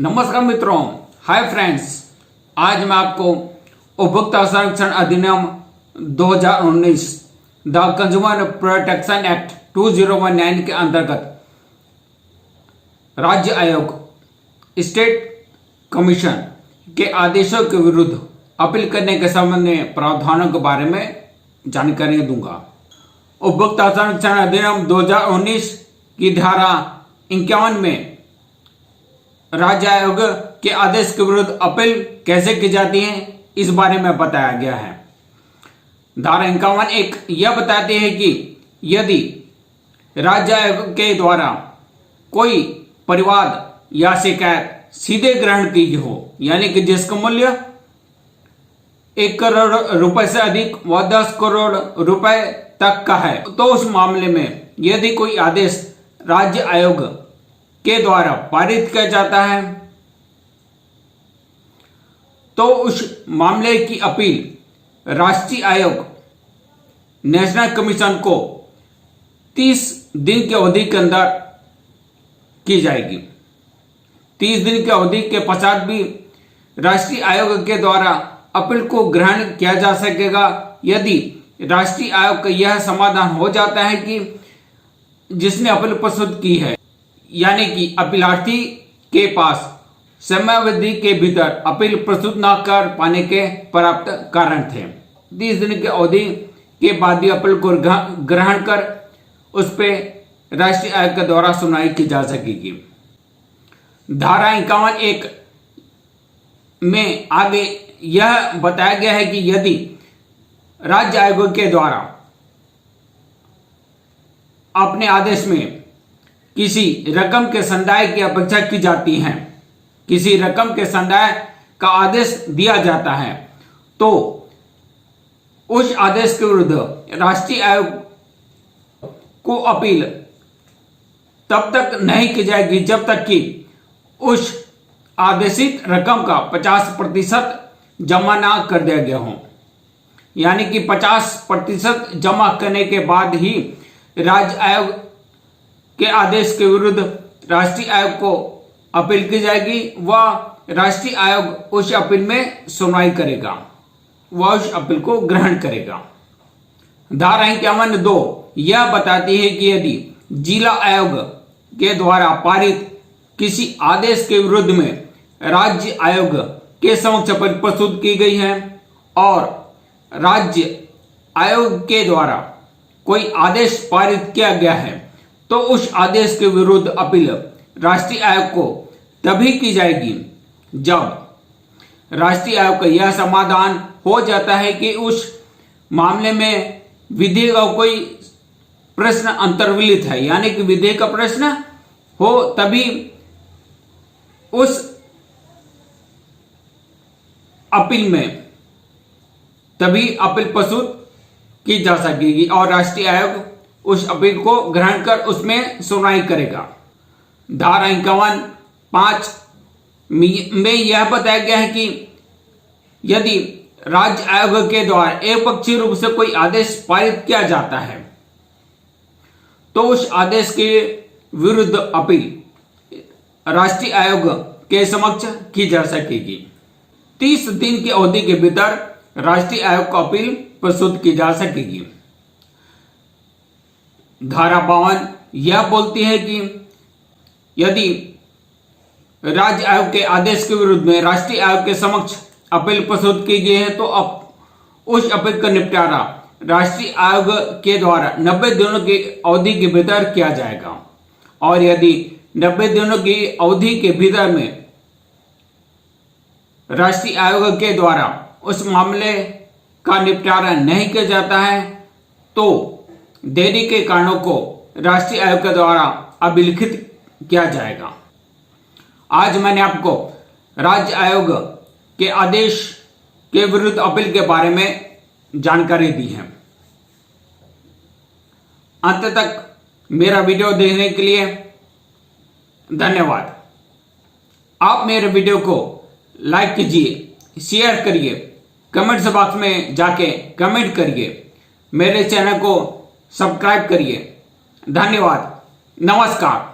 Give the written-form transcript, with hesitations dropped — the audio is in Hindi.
नमस्कार मित्रों, हाय फ्रेंड्स। आज मैं आपको उपभोक्ता संरक्षण अधिनियम 2019 द कंज्यूमर प्रोटेक्शन एक्ट 2019 के अंतर्गत राज्य आयोग स्टेट कमीशन के आदेशों के विरुद्ध अपील करने के संबंध में प्रावधानों के बारे में जानकारी दूंगा। उपभोक्ता संरक्षण अधिनियम 2019 की धारा 51 में राज्य आयोग के आदेश के विरुद्ध अपील कैसे की जाती है इस बारे में बताया गया है। धारा 51(1) यह बताती है कि यदि राज्य आयोग के द्वारा कोई परिवाद या शिकायत सीधे ग्रहण की हो, यानी कि जिसका मूल्य 1 करोड़ रुपए से अधिक व 10 करोड़ रुपए तक का है, तो उस मामले में यदि कोई आदेश राज्य आयोग के द्वारा पारित किया जाता है तो उस मामले की अपील राष्ट्रीय आयोग नेशनल कमीशन को 30 दिन की अवधि के अंदर की जाएगी। 30 दिन की अवधि के पश्चात भी राष्ट्रीय आयोग के द्वारा अपील को ग्रहण किया जा सकेगा यदि राष्ट्रीय आयोग का यह समाधान हो जाता है कि जिसने अपील प्रस्तुत की है, यानी कि अपीलार्थी के पास समयावधि के भीतर अपील प्रस्तुत न कर पाने के पर्याप्त कारण थे। 30 दिन की अवधि के बाद भी अपील को ग्रहण कर उस पर राष्ट्रीय आयोग के द्वारा सुनवाई की जा सकेगी। धारा 51(1) में आगे यह बताया गया है कि यदि राज्य आयोग के द्वारा अपने आदेश में किसी रकम के संदाय की अपेक्षा की जाती है, किसी रकम के संदाय का आदेश दिया जाता है, तो उस आदेश के विरुद्ध राष्ट्रीय आयोग को अपील तब तक नहीं की जाएगी जब तक कि उस आदेशित रकम का 50% जमा ना कर दिया गया हो, यानी कि 50% जमा करने के बाद ही राज्य आयोग के आदेश के विरुद्ध राष्ट्रीय आयोग को अपील की जाएगी व राष्ट्रीय आयोग उस अपील में सुनवाई करेगा व उस अपील को ग्रहण करेगा। धारा 51(2) यह बताती है कि यदि जिला आयोग के द्वारा पारित किसी आदेश के विरुद्ध में राज्य आयोग के समक्ष अपील प्रस्तुत की गई है और राज्य आयोग के द्वारा कोई आदेश पारित किया गया है, तो उस आदेश के विरुद्ध अपील राष्ट्रीय आयोग को तभी की जाएगी जब राष्ट्रीय आयोग का यह समाधान हो जाता है कि उस मामले में विधि का कोई प्रश्न अंतर्विलित है, यानी कि विधि का प्रश्न हो तभी उस अपील में अपील प्रस्तुत की जा सकेगी और राष्ट्रीय आयोग उस अपील को ग्रहण कर उसमें सुनवाई करेगा। धारा 51(5) में यह बताया गया है कि यदि राज्य आयोग के द्वारा एकपक्षीय रूप से कोई आदेश पारित किया जाता है तो उस आदेश के विरुद्ध अपील राष्ट्रीय आयोग के समक्ष की जा सकेगी। 30 दिन की अवधि के भीतर राष्ट्रीय आयोग को अपील प्रस्तुत की जा सकेगी। धारा 52 यह बोलती है कि यदि राज्य आयोग के आदेश के विरुद्ध में राष्ट्रीय आयोग के समक्ष अपील प्रस्तुत की गई है तो उस अपील का निपटारा राष्ट्रीय आयोग के द्वारा 90 दिनों की अवधि के भीतर किया जाएगा और यदि 90 दिनों की अवधि के भीतर में राष्ट्रीय आयोग के द्वारा उस मामले का निपटारा नहीं किया जाता है तो देरी के कारणों को राष्ट्रीय आयोग के द्वारा अभिलिखित किया जाएगा। आज मैंने आपको राज्य आयोग के आदेश के विरुद्ध अपील के बारे में जानकारी दी है। अंत तक मेरा वीडियो देखने के लिए धन्यवाद। आप मेरे वीडियो को लाइक कीजिए, शेयर करिए, कमेंट्स बॉक्स में जाके कमेंट करिए, मेरे चैनल को सब्सक्राइब करिए। धन्यवाद, नमस्कार।